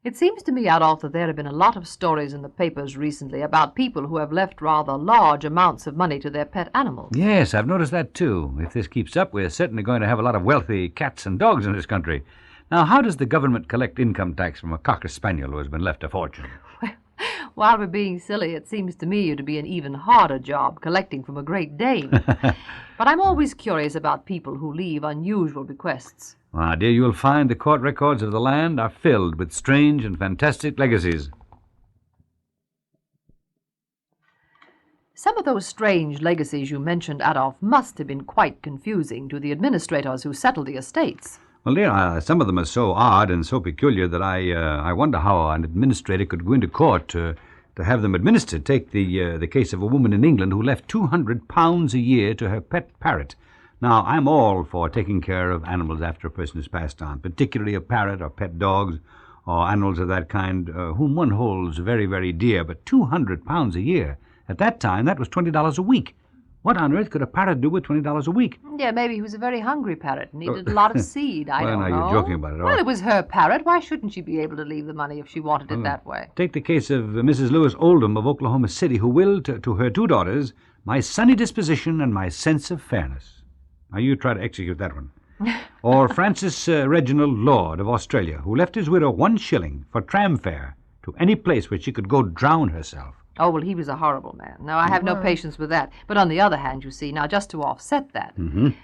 It seems to me, Adolf, that there have been a lot of stories in the papers recently about people who have left rather large amounts of money to their pet animals. Yes, I've noticed that, too. If this keeps up, we're certainly going to have a lot of wealthy cats and dogs in this country. Now, how does the government collect income tax from a Cocker Spaniel who has been left a fortune? While we're being silly, it seems to me to be an even harder job collecting from a Great Dane. But I'm always curious about people who leave unusual bequests. Ah, dear, you'll find the court records of the land are filled with strange and fantastic legacies. Some of those strange legacies you mentioned, Adolf, must have been quite confusing to the administrators who settled the estates. Well, dear, some of them are so odd and so peculiar that I wonder how an administrator could go into court to have them administered. Take the case of a woman in England who left £200 a year to her pet parrot. Now, I'm all for taking care of animals after a person has passed on, particularly a parrot or pet dogs or animals of that kind whom one holds very, very dear. But £200 a year, at that time, that was $20 a week. What on earth could a parrot do with $20 a week? Yeah, maybe he was a very hungry parrot and needed a lot of seed. I don't know. Well, now you're joking about it. Well, it was her parrot. Why shouldn't she be able to leave the money if she wanted it that way? Take the case of Mrs. Lewis Oldham of Oklahoma City, who willed to her two daughters, my sunny disposition and my sense of fairness. Now you try to execute that one. Or Francis Reginald Lord of Australia, who left his widow 1 shilling for tram fare to any place where she could go drown herself. Oh, well, he was a horrible man. Now, I have no patience with that. But on the other hand, you see, now just to offset that,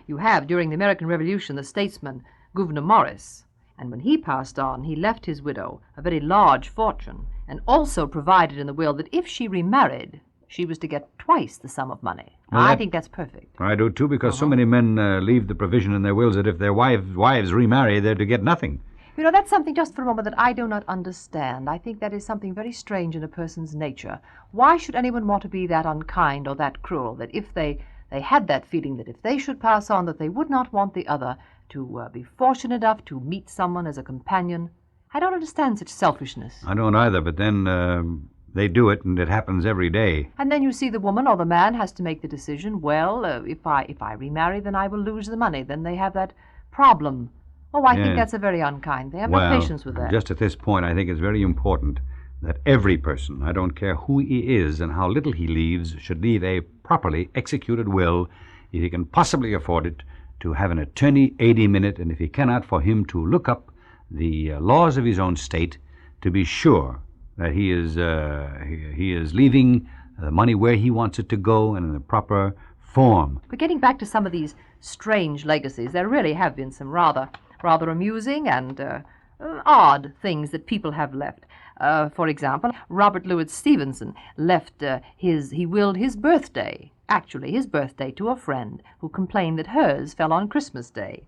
you have, during the American Revolution, the statesman Gouverneur Morris. And when he passed on, he left his widow a very large fortune and also provided in the will that if she remarried, she was to get twice the sum of money. Well, I think that's perfect. I do, too, because so many men leave the provision in their wills that if their wives remarry, they're to get nothing. You know, that's something, just for a moment, that I do not understand. I think that is something very strange in a person's nature. Why should anyone want to be that unkind or that cruel, that if they had that feeling that if they should pass on, that they would not want the other to be fortunate enough to meet someone as a companion? I don't understand such selfishness. I don't either, but then they do it, and it happens every day. And then you see the woman or the man has to make the decision, well, if I remarry, then I will lose the money. Then they have that problem. Oh, I think that's a very unkind thing. I have no patience with that. Just at this point, I think it's very important that every person, I don't care who he is and how little he leaves, should leave a properly executed will, if he can possibly afford it, to have an attorney aid him in it, and if he cannot, for him to look up the laws of his own state to be sure that he is leaving the money where he wants it to go and in the proper form. But getting back to some of these strange legacies, there really have been some rather amusing and odd things that people have left. For example, Robert Louis Stevenson left he willed his birthday to a friend who complained that hers fell on Christmas Day.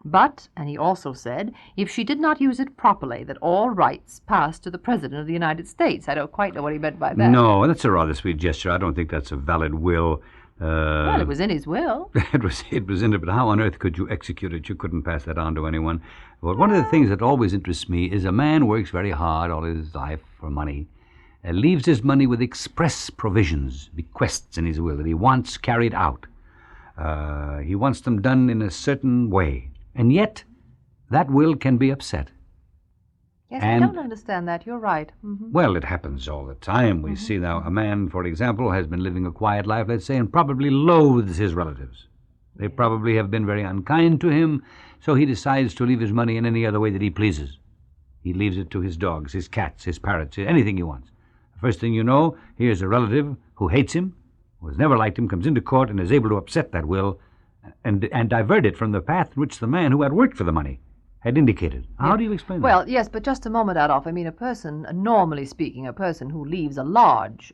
But, and he also said, if she did not use it properly, that all rights passed to the President of the United States. I don't quite know what he meant by that. No, that's a rather sweet gesture. I don't think that's a valid will. Well, it was in his will. It was in it, but how on earth could you execute it? You couldn't pass that on to anyone. But one of the things that always interests me is a man works very hard all his life for money, leaves his money with express provisions, bequests in his will that he wants carried out. He wants them done in a certain way, and yet that will can be upset. Yes, I don't understand that. You're right. Mm-hmm. Well, it happens all the time. We see now a man, for example, has been living a quiet life, let's say, and probably loathes his relatives. They probably have been very unkind to him, so he decides to leave his money in any other way that he pleases. He leaves it to his dogs, his cats, his parrots, anything he wants. The first thing you know, here's a relative who hates him, who has never liked him, comes into court and is able to upset that will and divert it from the path which the man who had worked for the money had indicated. How do you explain that? Well, yes, but just a moment, Adolf. I mean, a person, normally speaking, a person who leaves a large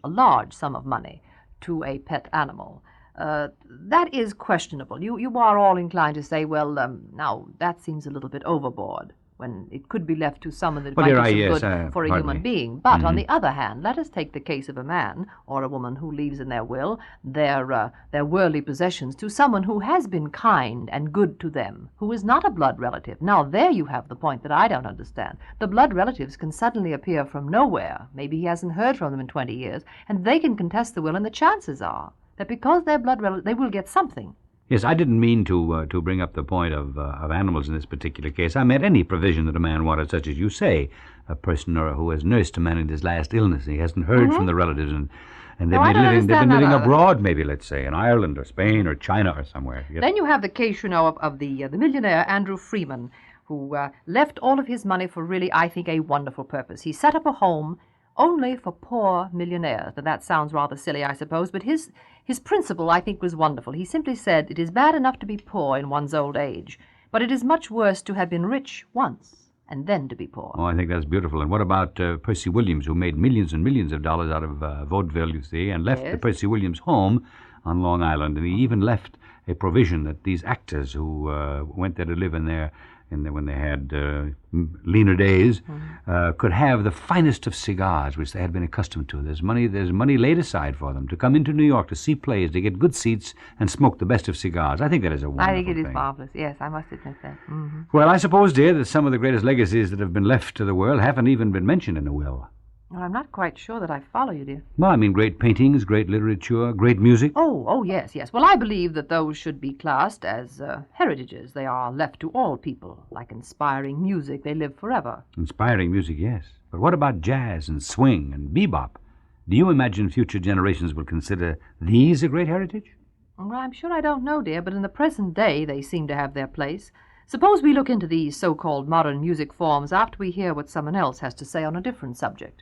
sum of money to a pet animal, that is questionable. You are all inclined to say, well, now, that seems a little bit overboard, when it could be left to someone that might do some good for a human being. But on the other hand, let us take the case of a man or a woman who leaves in their will their worldly possessions to someone who has been kind and good to them, who is not a blood relative. Now, there you have the point that I don't understand. The blood relatives can suddenly appear from nowhere. Maybe he hasn't heard from them in 20 years, and they can contest the will, and the chances are that because they're blood relatives, they will get something. Yes, I didn't mean to bring up the point of animals in this particular case. I meant any provision that a man wanted, such as you say, a person who has nursed a man in his last illness. He hasn't heard from the relatives, and they've No, I been don't living, understand that. abroad, maybe, let's say, in Ireland or Spain or China or somewhere. Yes. Then you have the case, of the millionaire Andrew Freeman, who left all of his money for really, I think, a wonderful purpose. He set up a home only for poor millionaires. Now, that sounds rather silly, I suppose, but his principle, I think, was wonderful. He simply said, it is bad enough to be poor in one's old age, but it is much worse to have been rich once and then to be poor. Oh, I think that's beautiful. And what about Percy Williams, who made millions and millions of dollars out of vaudeville, you see, and left the Percy Williams home on Long Island, and he even left a provision that these actors who went there to live when they had leaner days, could have the finest of cigars, which they had been accustomed to. There's money laid aside for them to come into New York to see plays, to get good seats, and smoke the best of cigars. I think that is a wonderful thing. I think it is marvelous. Yes, I must admit that. Mm-hmm. Well, I suppose, dear, that some of the greatest legacies that have been left to the world haven't even been mentioned in a will. Well, I'm not quite sure that I follow you, dear. Well, I mean, great paintings, great literature, great music. Oh, yes. Well, I believe that those should be classed as heritages. They are left to all people, like inspiring music. They live forever. Inspiring music, yes. But what about jazz and swing and bebop? Do you imagine future generations will consider these a great heritage? Well, I'm sure I don't know, dear, but in the present day they seem to have their place. Suppose we look into these so-called modern music forms after we hear what someone else has to say on a different subject.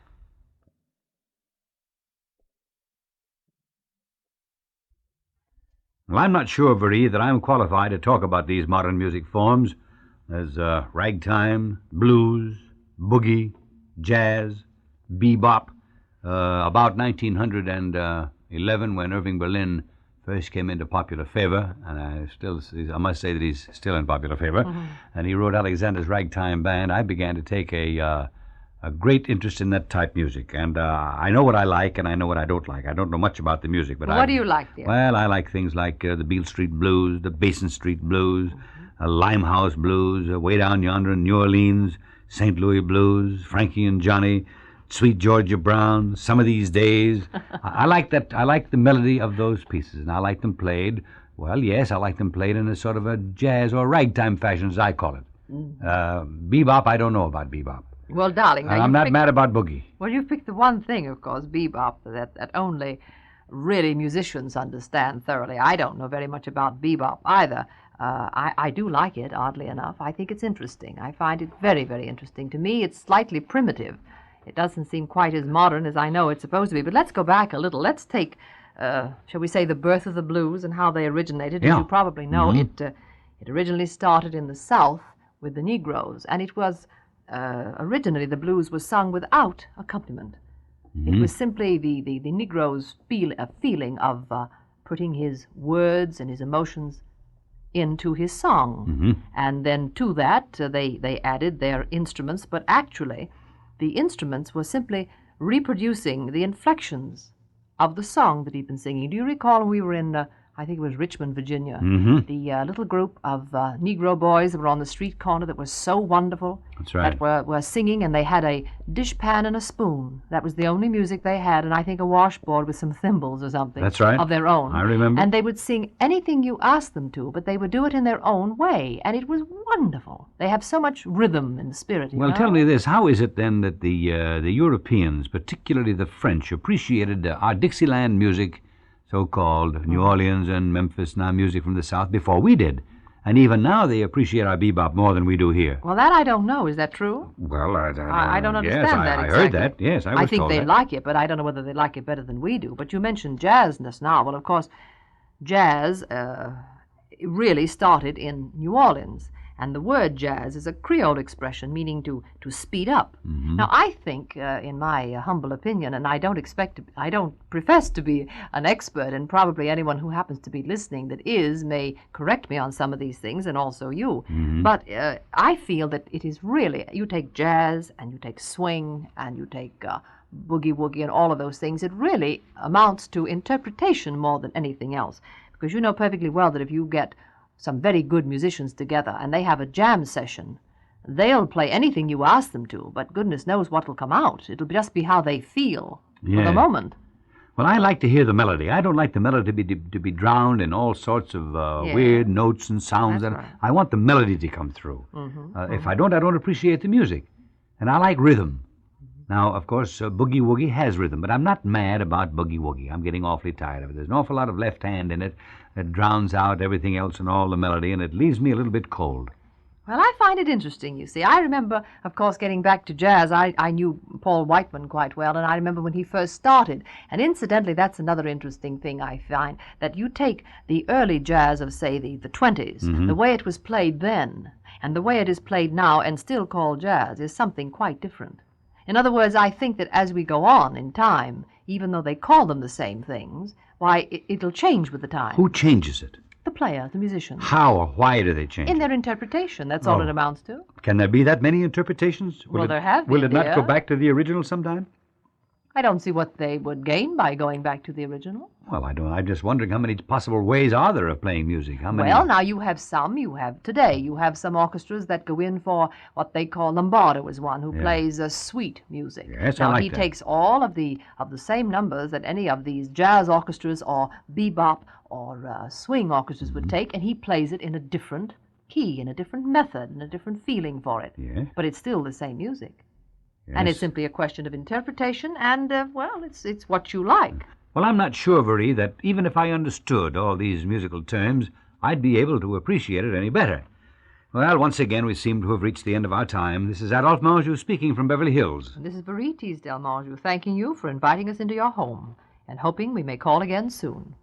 Well, I'm not sure, Marie, that I'm qualified to talk about these modern music forms. There's ragtime, blues, boogie, jazz, bebop. About 1911, when Irving Berlin first came into popular favor, and I must say that he's still in popular favor, and he wrote Alexander's Ragtime Band, I began to take a great interest in that type music. And I know what I like and I know what I don't like. I don't know much about the music, but what do you like, dear? Well, I like things like the Beale Street Blues, the Basin Street Blues, Limehouse Blues, Way Down Yonder in New Orleans, St. Louis Blues, Frankie and Johnny, Sweet Georgia Brown, Some of These Days. I like that. I like the melody of those pieces, and I like them played. Well, yes, I like them played in a sort of a jazz or ragtime fashion, as I call it. Bebop, I don't know about bebop. Well, darling, now I'm not mad about boogie. Well, you've picked the one thing, of course, bebop, that only really musicians understand thoroughly. I don't know very much about bebop either. I do like it, oddly enough. I think it's interesting. I find it very, very interesting. To me, it's slightly primitive. It doesn't seem quite as modern as I know it's supposed to be. But let's go back a little. Let's take, shall we say, the birth of the blues and how they originated. Yeah. As you probably know, it originally started in the South with the Negroes, and it was originally the blues was sung without accompaniment. It was simply the Negro's feeling of putting his words and his emotions into his song. And then to that, they added their instruments, but actually the instruments were simply reproducing the inflections of the song that he'd been singing. Do you recall when we were in, I think it was Richmond, Virginia, the little group of Negro boys that were on the street corner that was so wonderful? That's right. That were singing, and they had a dishpan and a spoon. That was the only music they had, and I think a washboard with some thimbles or something. That's right. Of their own. I remember. And they would sing anything you asked them to, but they would do it in their own way, and it was wonderful. They have so much rhythm and spirit. Well, tell me this. How is it then that the Europeans, particularly the French, appreciated our Dixieland music, so-called New Orleans and Memphis, now music from the South, before we did? And even now they appreciate our bebop more than we do here. Well, that I don't know. Is that true? Well, I don't understand yes, that I exactly. heard that. Yes, I was I think told they that. like it, but I don't know whether they like it better than we do. But you mentioned jazz just now. Well, of course, jazz really started in New Orleans. And the word jazz is a Creole expression meaning to speed up. Now, I think, in my humble opinion, and I don't profess to be an expert, and probably anyone who happens to be listening that is may correct me on some of these things, and also you. But I feel that it is really, you take jazz, and you take swing, and you take boogie woogie, and all of those things, it really amounts to interpretation more than anything else. Because you know perfectly well that if you get some very good musicians together and they have a jam session, they'll play anything you ask them to, but goodness knows what will come out. It'll just be how they feel for the moment. Well, I like to hear the melody. I don't like the melody to be drowned in all sorts of Yeah. weird notes and sounds. That's And right. I want the melody to come through. If I don't appreciate the music. And I like rhythm. Now, of course, boogie woogie has rhythm, but I'm not mad about boogie woogie. I'm getting awfully tired of it. There's an awful lot of left hand in it that drowns out everything else and all the melody, and it leaves me a little bit cold. Well, I find it interesting, you see. I remember, of course, getting back to jazz, I knew Paul Whiteman quite well, and I remember when he first started. And incidentally, that's another interesting thing I find, that you take the early jazz of, say, the 20s, the way it was played then, and the way it is played now and still called jazz is something quite different. In other words, I think that as we go on in time, even though they call them the same things, why, it'll change with the time. Who changes it? The player, the musician. How or why do they change In it? their interpretation, that's all it amounts to. Can there be that many interpretations? Well, there have Will been, it not go dear. back to the original sometime? I don't see what they would gain by going back to the original. Well, I don't. I'm just wondering how many possible ways are there of playing music? How many? Well, now you have some. You have some orchestras that go in for what they call Lombardo is one who plays suite music. Yes, I now like he that. takes all of the same numbers that any of these jazz orchestras or bebop or swing orchestras would take, and he plays it in a different key, in a different method, in a different feeling for it. Yes. But it's still the same music. Yes. And it's simply a question of interpretation, and, well, it's what you like. Well, I'm not sure, Marie, that even if I understood all these musical terms, I'd be able to appreciate it any better. Well, once again, we seem to have reached the end of our time. This is Adolphe Menjous speaking from Beverly Hills. And this is Veritas Del Monjou thanking you for inviting us into your home and hoping we may call again soon.